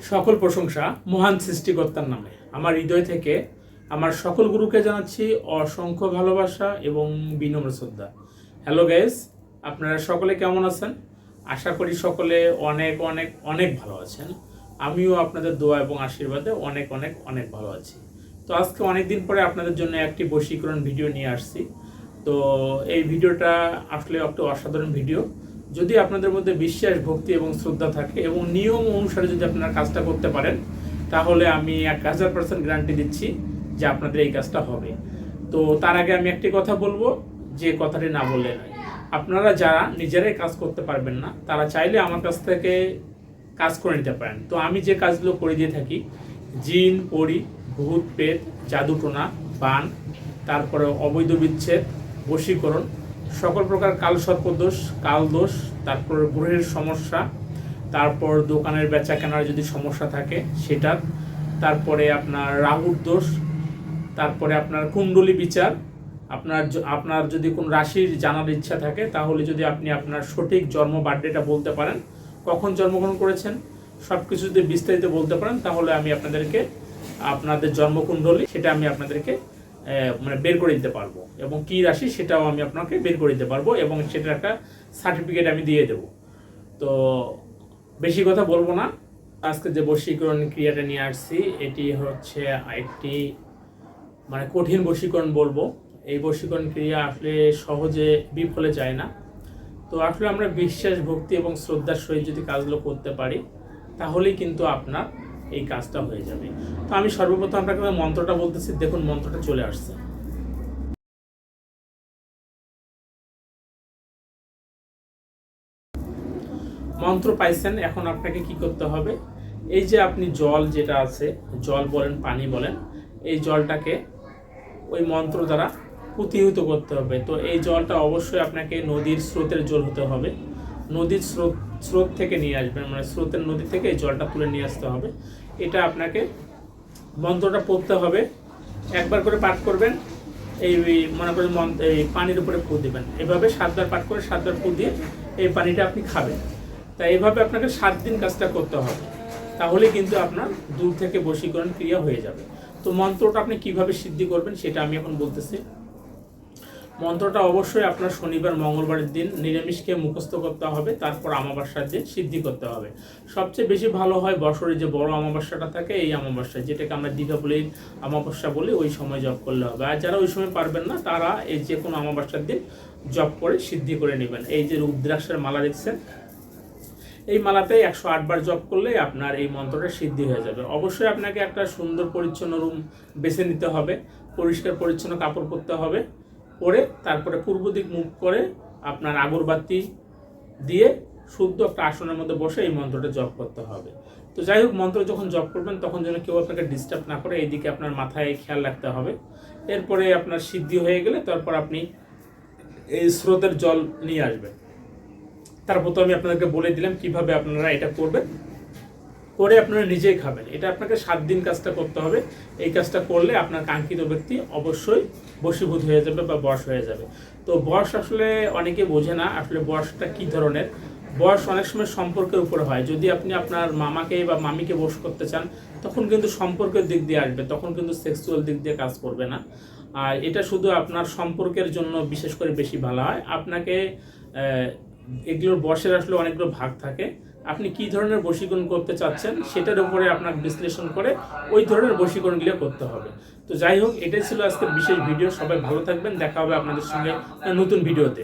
সকল প্রশংসা মহান সৃষ্টিকর্তার নামে। আমার হৃদয় থেকে আমার সকল গুরুকে জানাচ্ছি অসংখ্য ভালোবাসা এবং বিনম্র শ্রদ্ধা। হ্যালো গাইস, আপনারা সকলে কেমন আছেন? আশা করি সকলে অনেক অনেক অনেক ভালো আছেন। আমিও আপনাদের দোয়া এবং আশীর্বাদে অনেক অনেক অনেক ভালো আছি। তো আজকে অনেক দিন পরে আপনাদের জন্য একটি বশীকরণ ভিডিও নিয়ে আসছি। তো এই ভিডিওটা আসলে একটা অসাধারণ ভিডিও। যদি আপনাদের মধ্যে বিশ্বাস, ভক্তি এবং শ্রদ্ধা থাকে এবং নিয়ম অনুসারে যদি আপনারা কাজটা করতে পারেন, তাহলে আমি 1000% গ্যারান্টি দিচ্ছি যে আপনাদের এই কাজটা হবে। তো তার আগে আমি একটি কথা বলবো, যে কথাটি না বললে নয়। আপনারা যারা নিজেরাই কাজ করতে পারবেন না, তারা চাইলে আমার কাছ থেকে কাজ করে নিতে পারেন। তো আমি যে কাজগুলো করে দিয়ে থাকি, জিন, পরি, ভূত, প্রেত, জাদুটোনা, বান, তারপরে অবৈধ বিচ্ছেদ, বশীকরণ, সকল প্রকার কাল সর্পদোষ, কাল দোষ, তারপর গ্রহের সমস্যা, তারপর দোকানের বেচা কেনার যদি সমস্যা থাকে সেটার, তারপরে আপনার রাহুর দোষ, তারপরে আপনার কুণ্ডলী বিচার, আপনার যদি কোন রাশির জানার ইচ্ছা থাকে, তাহলে যদি আপনি আপনার সঠিক জন্ম বার্থডেটা বলতে পারেন, কখন জন্মগ্রহণ করেছেন, সব কিছু যদি বিস্তারিত বলতে পারেন, তাহলে আমি আপনাদেরকে আপনাদের জন্মকুণ্ডলী সেটা আমি আপনাদেরকে বের করে দিতে পারবো, এবং কি রাশি সেটাও আমি আপনাকে বের করে দিতে পারবো, এবং সেটার একটা সার্টিফিকেট আমি দিয়ে দেবো। তো বেশি কথা বলবো না। আজকে যে বশীকরণ ক্রিয়াটা নিয়ে আসছি, এটি হচ্ছে একটি কঠিন বশীকরণ বলবো। এই বশীকরণ ক্রিয়া আসলে সহজে বিফলে যায় না। তো আসলে আমরা বিশ্বাস, ভক্তি এবং শ্রদ্ধার সহিত যদি কাজগুলো করতে পারি, তাহলেই কিন্তু আপনার এই কাজটা হয়ে যাবে। তো আমি সর্বপ্রথম আপনাকে মন্ত্রটা বলতেছি, দেখুন মন্ত্রটা চলে আসছে। মন্ত্র পাইছেন, এখন আপনাকে কি করতে হবে? এই যে আপনি জল যেটা আছে, জল বলেন, পানি বলেন, এই জলটাকে ওই মন্ত্র দ্বারা প্রতিহিত করতে হবে। তো এই জলটা অবশ্যই আপনাকে নদীর স্রোতের জল হতে হবে। নদীর স্রোত থেকে নিয়ে আসবেন, স্রোতের নদী থেকে এই জলটা তুলে নিয়ে আসতে হবে। এটা আপনাকে মন্ত্রটা পড়তে হবে, একবার করে পাঠ করবেন। এই মনে করেন এই পানির উপরে ফু দিবেন, এভাবে 7 বার পাঠ করে 7 বার ফু দিয়ে এই পানিটা আপনি খাবেন। তাই এইভাবে আপনাকে 7 দিন কাজটা করতে হবে, তাহলে কিন্তু আপনার দূর থেকে বশীকরণ ক্রিয়া হয়ে যাবে। তো মন্ত্রটা আপনি কিভাবে সিদ্ধি করবেন সেটা আমি এখন বলতেছি। মন্ত্রটা অবশ্যই আপনার শনিবার, মঙ্গলবারের দিন নিরামিষ খেয়ে মুখস্থ করতে হবে, তারপর অমাবস্যার দিন সিদ্ধি করতে হবে। সবচেয়ে বেশি ভালো হয় বছরে যে বড় অমাবস্যাটা থাকে, এই অমাবস্যা, যেটাকে আমরা দীপাবলির অমাবস্যা বলি, ওই সময় জপ করলে হবে। আর যারা ওই সময় পারবেন না, তারা এই যে কোনো অমাবস্যার দিন জপ করে সিদ্ধি করে নেবেন। এই যে রুদ্রাক্ষের মালা দেখছেন, এই মালাতে 108 বার জপ করলে আপনার এই মন্ত্রটা সিদ্ধি হয়ে যাবে। অবশ্যই আপনাকে একটা সুন্দর পরিচ্ছন্ন রুম বেছে নিতে হবে, পরিষ্কার পরিচ্ছন্ন কাপড় পরতে হবে, পরে তারপরে পূর্ব দিক মুখ করে আপনার আগরবাতি দিয়ে শুদ্ধ একটা আসনের মধ্যে বসে এই মন্ত্রটা জপ করতে হবে। তো যাই হোক, মন্ত্র যখন জপ করবেন তখন যেন কেউ আপনাকে ডিস্টার্ব না করে, এইদিকে আপনার মাথায় খেয়াল রাখতে হবে। এরপরে আপনার সিদ্ধি হয়ে গেলে তারপর আপনি এই স্রোতের জল নিয়ে আসবেন। তারপর তো আমি আপনাদেরকে বলে দিলাম কিভাবে আপনারা এটা করবেন, করে আপনারা নিজেই খাবেন। এটা আপনাকে 7 দিন কাজটা করতে হবে। এই কাজটা করলে আপনার কাঙ্ক্ষিত ব্যক্তি অবশ্যই বশীভূত হয়ে যাবে বা বশ হয়ে যাবে। তো বশ আসলে অনেকে বোঝে না, আসলে বশটা কি ধরনের। বশ অনেক সময় সম্পর্কের উপর হয়। যদি আপনি আপনার মামাকে বা মামিকে বশ করতে চান, তখন কিন্তু সম্পর্কের দিক দিয়ে আসবে, তখন কিন্তু সেক্সুয়াল দিক দিয়ে কাজ করবে না। আর এটা শুধু আপনার সম্পর্কের জন্য বিশেষ করে বেশি ভালো হয়। আপনাকে এগুলোর বশের আসলে অনেকগুলো ভাগ থাকে। আপনি কি ধরনের বশীকরণ করতে চাচ্ছেন সেটার উপরে আপনার বিশ্লেষণ করে ওই ধরনের বশীকরণগুলো করতে হবে। তো যাই হোক, এটাই ছিল আজকের বিশেষ ভিডিও। সবাই ভালো থাকবেন, দেখা হবে আপনাদের সঙ্গে নতুন ভিডিওতে।